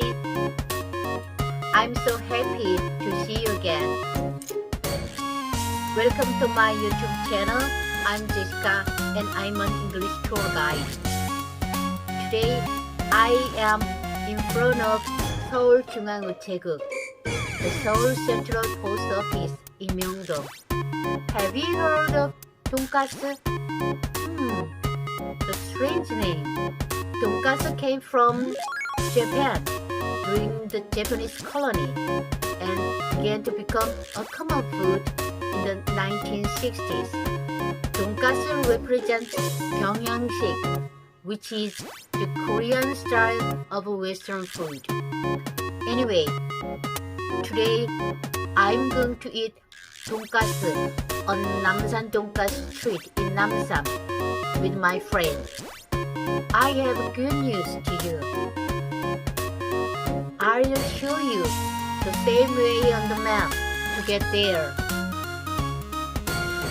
everybody! I'm so happy to see you again. Welcome to my YouTube channel. I'm Jessica and I'm an English tour guide. Today I am in front of Seoul 중앙우체국, the Seoul Central Post Office in Myeongdong. Have you heard of Donggas? The strange name. Donggas came from Japan during the Japanese colony and began to become a common food in the 1960s. Donggas represents Pyeonghyang식, which is the Korean style of Western food. Anyway, today I'm going to eat Donggas on 남산돈가스 street in Namsan with my friend. I have good news to you. I'll show you the same way on the map to get there.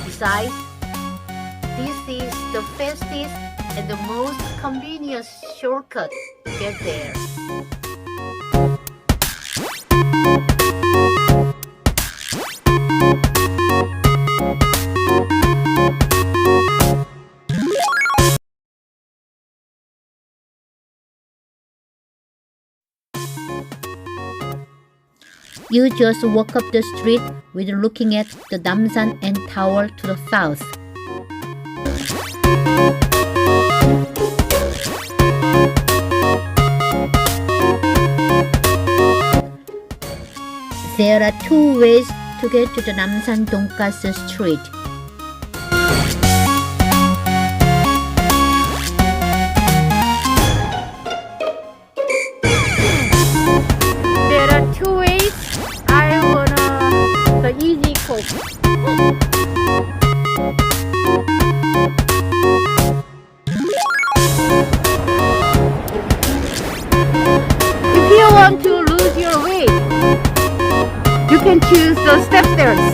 Besides, this is the fastest and the most convenient shortcut to get there. You just walk up the street with looking at the Namsan and Tower to the south. There are two ways to get to the 남산돈가스 street. There are two ways. I wanna the easy course. If you want to lose your weight, you can choose the step stairs.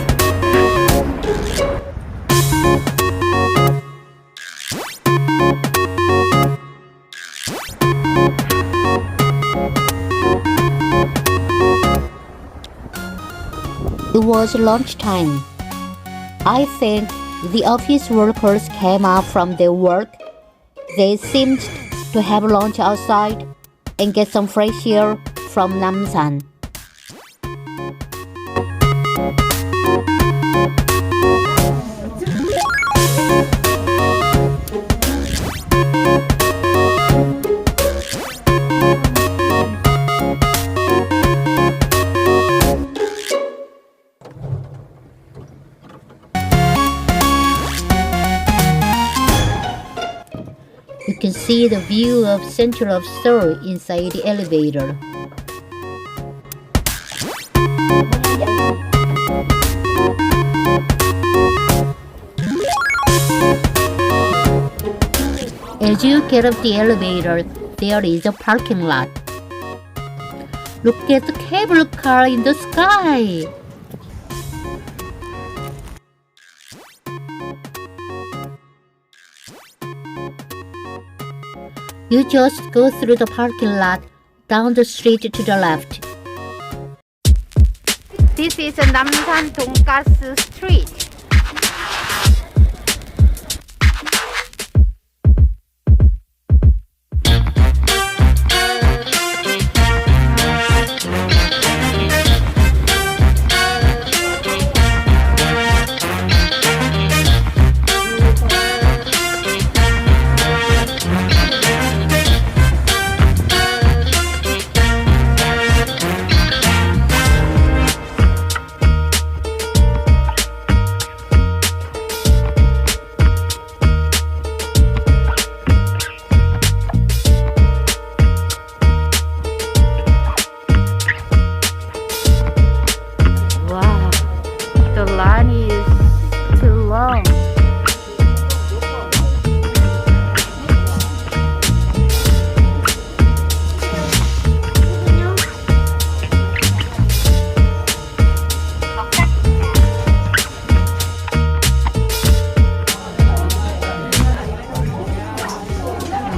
It was lunchtime. I think the office workers came out from their work. They seemed to have lunch outside and get some fresh air from Namsan. You can see the view of center of Seoul inside the elevator. As you get off the elevator, there is a parking lot. Look at the cable car in the sky! You just go through the parking lot down the street to the left. This is a 남산돈가스 street.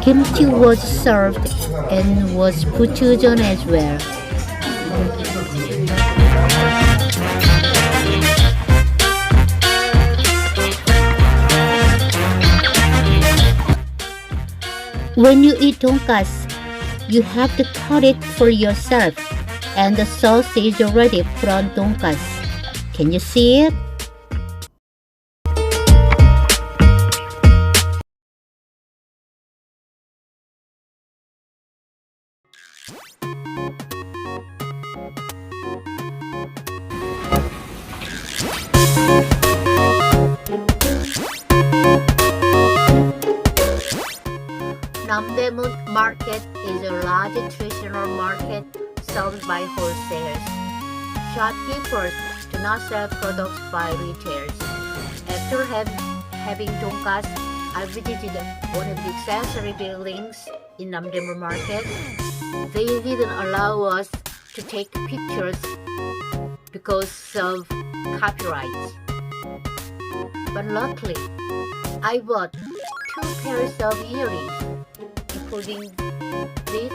Kimchi was served and was gochujang as well. When you eat Donggas, you have to cut it for yourself, and the sauce is already put on Donggas. Can you see it? Namdaemun Market is a large traditional market served by wholesalers. Shopkeepers do not sell products by retailers. After having Donggas, I visited one of the accessory buildings in Namdaemun Market. They didn't allow us to take pictures because of copyrights. But luckily, I bought 2 pairs of earrings, including this